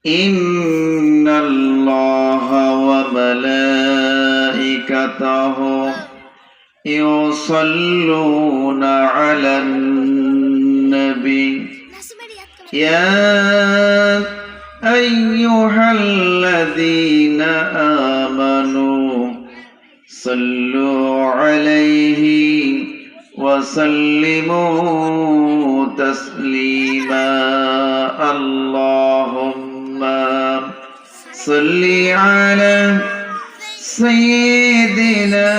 ইন্নাল্লাহা ওয়া মালাইকাতাহু ইউসাল্লুনা আলান নবী ইয়া আইয়ুহাল্লাযীনা আমানু সাল্লু আলাইহি ওয়া সাল্লিমু তাসলিমা আল্লাহুম্মা সাল্লি আলা সাইয়্যিদিনা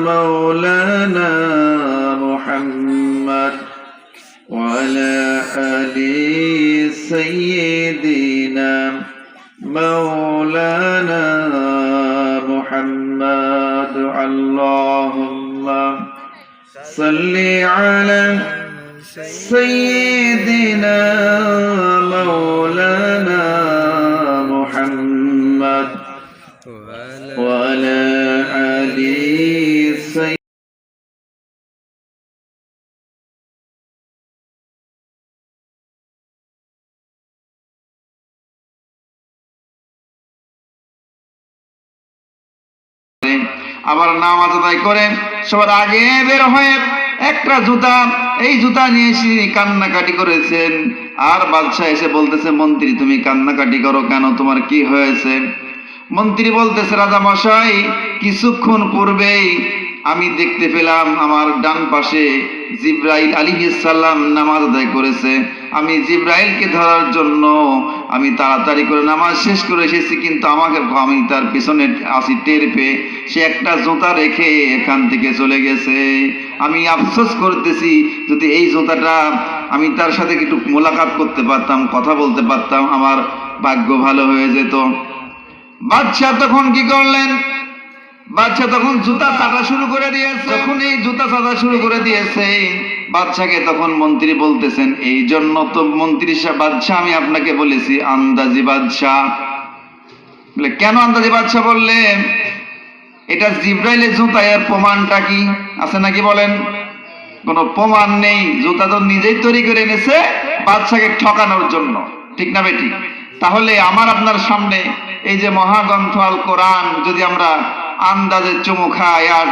মাওলানা মুহাম্মদ ওয়া আলা আলি সাইয়্যিদিনা মাওলানা মুহাম্মদ আল্লাহুম্মা সাল্লি আলা সাইয়্যিদিনা মাওলানা মুহাম্মদ ওয়া আলা আলি আবার নামাজ আদায় করে সবার আগে বের হয়ে একটা জুতা, এই জুতা নিয়ে এসে কান্নাকাটি করেছেন। আর বাদশাহ এসে বলতেছে, মন্ত্রী তুমি কান্নাকাটি করো কেন, তোমার কি হয়েছে? মন্ত্রী বলতেছে, রাজা মশাই কিছুক্ষণ পূর্বেই আমি দেখতে পেলাম আমার ডান পাশে জিব্রাইল আলাইহিস সালাম নামাজ আদায় করেছে। আমি জিব্রাইলকে ধরার জন্য আমি তাড়াতাড়ি করে নামাজ শেষ করে এসেছি, কিন্তু আমি তার পিছনে আসি টের পেয়ে সে একটা জুতা রেখে এখান থেকে চলে গেছে। আমি আফসোস করতেছি, যদি এই জুতাটা আমি তার সাথে একটু মোলাকাত করতে পারতাম, কথা বলতে পারতাম, আমার ভাগ্য ভালো হয়ে যেত। বাদশাহ তখন কি করলেন? বাদশাহ তখন জুতা চাটা শুরু করে দিয়েছে। যখন এই জুতা চাটা শুরু করে দিয়েছে, বাদশাকে তখন মন্ত্রী বলতেছেন, এই জন্য তো মন্ত্রী বাদশাহ আমি আপনাকে বলেছি আন্দাজি বাদশাহ। বলে কেন আন্দাজি বাদশাহ বললেন? এটা জিব্রাইলের জুতা, এর প্রমাণটা কি আছে নাকি বলেন? কোনো প্রমাণ নেই, জুতা তো নিজেই তৈরি করে এনেছে বাদশাকে ঠকানোর জন্য, ঠিক না বেটি? তাহলে আমার আপনার সামনে এই যে মহাগ্রন্থ আল কোরআন যদি আমরা আন্দাজে চুমু খাই আর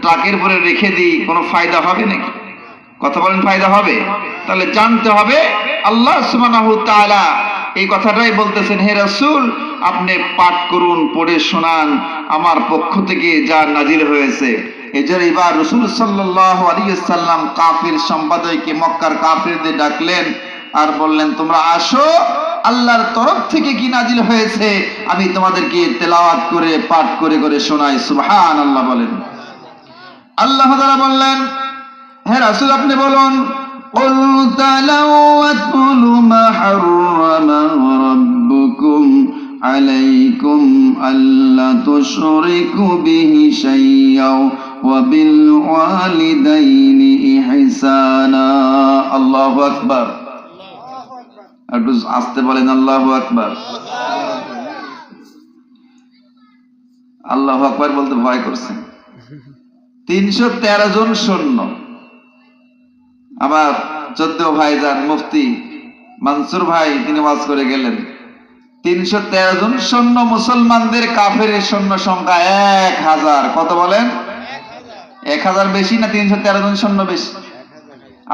ট্রাকের উপরে রেখে দিই, কোনো ফায়দা হবে নাকি? কথা বলেন, ফায়দা হবে? তাহলে জানতে হবে আল্লাহ সুবহানাহু ওয়া তাআলা এই কথাটাই বলতেছেন, হে রাসূল আপনি পাঠ করুন, পড়ে শোনান আমার পক্ষ থেকে যা নাজিল হয়েছে। এজন্য এবার রাসূল সাল্লাল্লাহু আলাইহি ওয়াসাল্লাম কাফির সম্প্রদায়কে, মক্কার কাফিরদের ডাকলেন আর বললেন, তোমরা আসো, আল্লাহর তরফ থেকে কি নাজিল হয়েছে আমি তোমাদেরকে তেলাওয়াত করে পাঠ করে করে শোনাই। সুবহানাল্লাহ বলেন। আল্লাহ তাআলা বললেন, হে রাসূল আপনি বলুন, কুল তালাওয়াতুল মা হাররামা রাব্বুকুম আলাইকুম আল্লা তুশরিকু বিহি শাইয়্যা ওয়া বিল ওয়ালিদাইনি ইহসানা। আল্লাহু আকবার। একটু আস্তে বলেন আল্লাহু আকবার। আল্লাহু আকবার বলতে ভয় করছেন। 313 জন সৈন্য, আবার 14 ভাইজান মুফতি মানসুর ভাই তিনি ওয়াজ করে গেলেন। 313 জন সৈন্য, মুসলমানদের কাফেরের সৈন্য সংখ্যা 1000। কত বলেন? 1000 বেশি না 313 জন সৈন্য বেশি?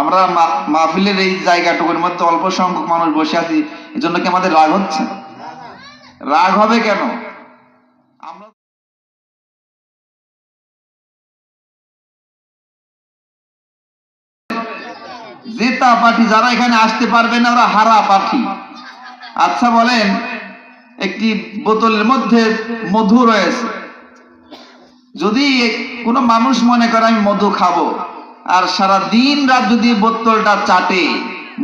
আমরা মাহফিলের এই জায়গাটুকুর মধ্যে অল্প সংখ্যক মানুষ বসে আছি, এজন্য কি আমাদের রাগ হচ্ছে? রাগ হবে কেন? আমরা জেতা পার্টি, যারা এখানে আসতে পারবে না ওরা হারা পার্টি। আচ্ছা বলেন, একটি বোতলের মধ্যে মধু রয়েছে, যদি কোনো মানুষ মনে করে আমি মধু খাবো আর সারা দিন রাত যদি বোতলটা চাটে,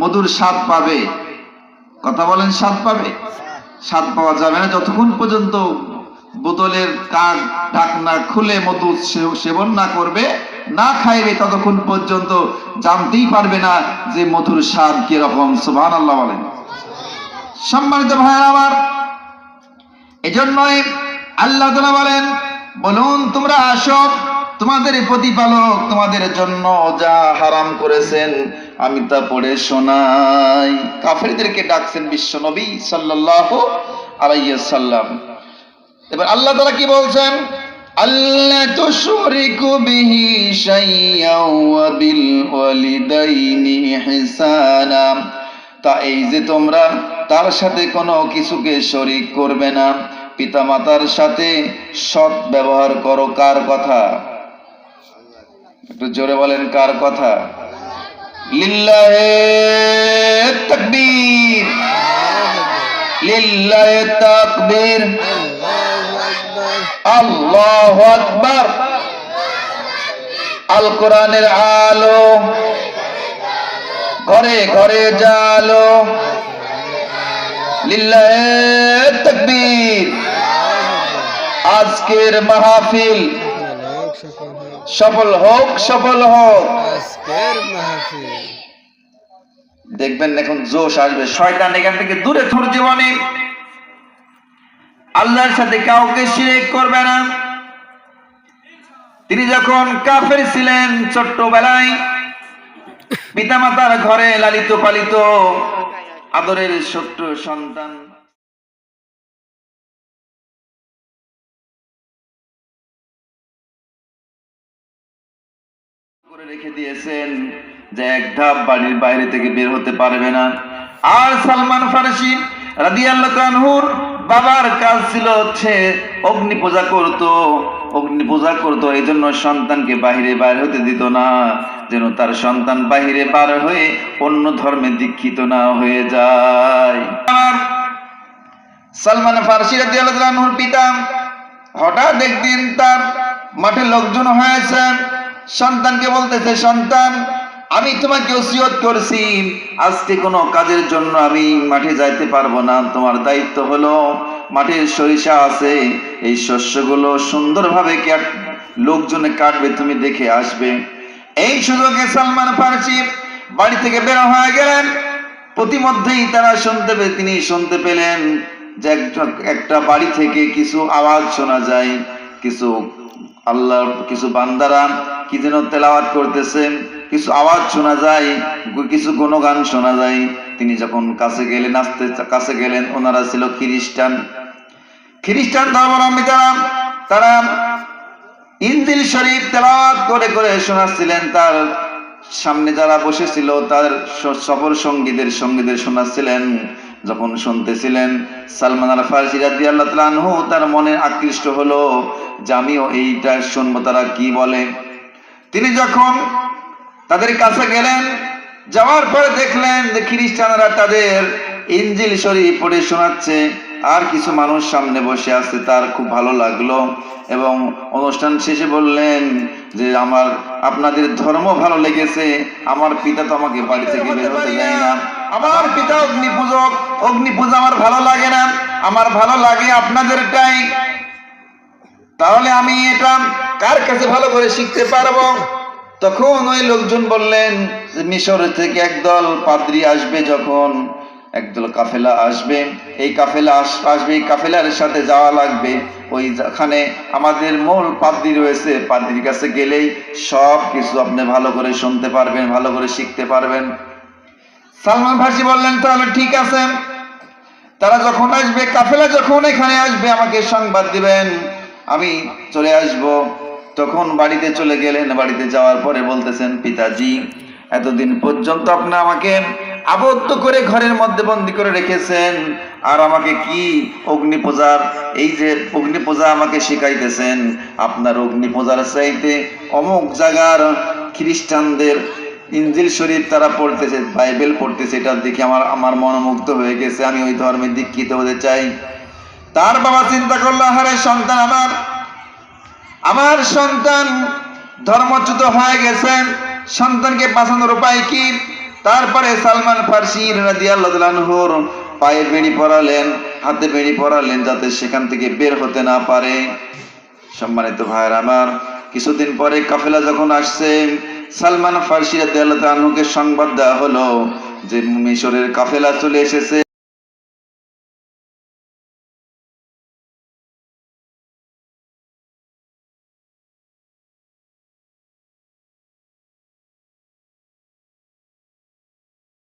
মধুর স্বাদ পাবে? কথা বলেন, স্বাদ পাবে? স্বাদ পাওয়া যাবে না যতক্ষণ পর্যন্ত বোতলের কাঠ ঢাকনা খুলে মধু সেবন না করবে, না খাইবে, ততক্ষণ পর্যন্ত জানতেই পারবে না যে মধুর স্বাদ কিরকম। সুবহানাল্লাহ বলেন। সম্মানিত ভাইরা আমার, এজন্যই আল্লাহ তাআলা বলেন, বলুন তোমরা আসো, তোমাদের প্রতিপালক তোমাদের জন্য যা হারাম করেছেন আমি তা পড়ে শোনাই। কাফেরদেরকে ডাকছেন বিশ্ব নবী সাল্লাল্লাহু আলাইহি সাল্লাম। এবার আল্লাহ তাআলা কি বলছেন? আল্লা তুশরিকু বিহি শাইয়্যা ওয়া বিল ওয়ালিদাইনি ইহসানা। তা এই যে তোমরা তার সাথে কোনো কিছুকে শরীক করবে না, পিতামাতার সাথে সৎ ব্যবহার করো। কার কথা? একটু জোরে বলেন, কার কথা? লিল্লাহি তাকবীর, লিল্লাহি তাকবীর, আল্লাহু আকবার। আল কোরআনের আলো ঘরে ঘরে জালো, লিল্লাহি তাকবীর। আজকের মাহফিল সফল হোক, সফল হোক আজকের মাহফিল। দেখবেন এখন জোশ আসবে, শয়তান এখান থেকে দূরে তোর জীবনে আল্লাহর সাথে কাউকে শিরক করবে না। তিনি যখন কাফের ছিলেন, ছোট্টবেলায় পিতামাতার ঘরে লালিত পালিত আদরের ছোট্ট সন্তান করে রেখে দিয়েছেন যে এক ধাপ বাড়ির বাইরে থেকে বের হতে পারবে না। আর সালমান ফারসি রাদিয়াল্লাহু আনহুর বাবার কাজ ছিল হচ্ছে অগ্নি পূজা করত। এই জন্য সন্তানকে বাহিরে বাইর হতে দিত না, যেন তার সন্তান বাহিরে বার হয়ে অন্য ধর্মে দীক্ষিত না হয়ে যায়। সালমান ফারসি রাদিয়াল্লাহু আনহুর পিতা হঠাৎ একদিন তার মাঠে লোকজন হয়েছে, সন্তানকে বলতেছে, সন্তান আমি তোমাকে ওসিয়ত করছি আজকে কোনো কাজের জন্য আমি মাঠে যাইতে পারবো না। তোমার দায়িত্ব হলো মাঠের সরিষা আছে, এই শস্যগুলো সুন্দরভাবে লোকজনে কাটবে, তুমি দেখে আসবে। এই সুযোগে সালমান ফারসি বাড়ি থেকে বের হয়ে গেলেন। প্রতিমধ্যেই তিনি শুনতে পেলেন যে একটা বাড়ি থেকে কিছু আওয়াজ শোনা যায়, কিছু বান্দারা কি যেন তেলাওয়াত করতেছে, কিছু আওয়াজ শোনা যায়, কিছু গুণগান শোনা যায়। তিনি যখন কাছে গেলেন, ওনারা ছিল খ্রিস্টান ধর্মাবলম্বী। তারা ইনজিল শরীফ তেলাওয়াত করে করে শোনাচ্ছিলেন। তার সামনে যারা বসেছিল তার সফর সঙ্গীদের শোনাচ্ছিলেন। যখন শুনতেছিলেন, সালমান আল ফারসি রাদিয়াল্লাহু তাআলা আনহু তার মনে আকৃষ্ট হলো যে আমিও এইটা শুনবো তারা কি বলে। তিনি যখন তাদের কাছে গেলেন, যাওয়ার পরে দেখলেন যে খ্রিস্টানরা তাদের ইনজিল শরীফ পড়ে শোনাচ্ছে, আর কিছু মানুষ সামনে বসে আছে। তার খুব ভালো লাগলো এবং অনুষ্ঠান শেষে বললেন যে আপনাদের ধর্ম ভালো লেগেছে, আমার পিতা তো আমাকে বাড়ি থেকে বের হতে দেয় না, আমার পিতা অগ্নি পূজা আমার ভালো লাগে না, আমার ভালো লাগে আপনাদেরটাই। তাহলে আমি এটা কার কাছে ভালো করে শিখতে পারবো? তখন ওই লোকজন বললেন যে মিশর থেকে একদল পাদ্রী আসবে, যখন একদল কাফেলা আসবে, এই কাফেলার সাথে যাওয়া লাগবে। ওইখানে আমাদের মূল পাদ্রী রয়েছে, পাদ্রীর কাছে গেলেই সব কিছু আপনি ভালো করে শুনতে পারবেন, ভালো করে শিখতে পারবেন। সালমান ফারসি বললেন তাহলে ঠিক আছে, তারা যখন আসবে, কাফেলা যখন এখানে আসবে আমাকে সংবাদ দিবেন, আমি চলে আসব। তখন বাড়িতে চলে গেলেন। বাড়িতে যাওয়ার পরে বলতেছেন, পিতাজি এতদিন পর্যন্ত আপনি আমাকে আবদ্ধ করে ঘরের মধ্যে বন্দি করে রেখেছেন, আর আমাকে কি অগ্নি পূজা আমাকে শিখাইতেছেন। আপনার অগ্নি পূজার চাইতে অমুক জায়গার খ্রিস্টানদের ইনজিল শরীফ তারা পড়তেছে, বাইবেল পড়তেছে, এটা দেখে আমার মনোমুগ্ধ হয়ে গেছে, আমি ওই ধর্মে দীক্ষিত হতে চাই। তার বাবা চিন্তা করলো, আরে সন্তান আমার সন্তান ধর্মচ্যুত হয়ে গেছেন, সন্তানকে বাঁচানোর উপায় কি? তারপরে সালমান ফারসি রাদিয়াল্লাহু তাআলা আনহুর পায়ে বেড়ি পরালেন, হাতে বেড়ি পরালেন, যাতে সেখান থেকে বের হতে না পারে। সম্মানিত ভাইরা আমার, কিছুদিন পরে কাফেলা যখন আসছে, সালমান ফারসি রাদিয়াল্লাহু তাআলা আনহুকে সংবাদ দেওয়া হলো যে মিশরের কাফেলা চলে এসেছে।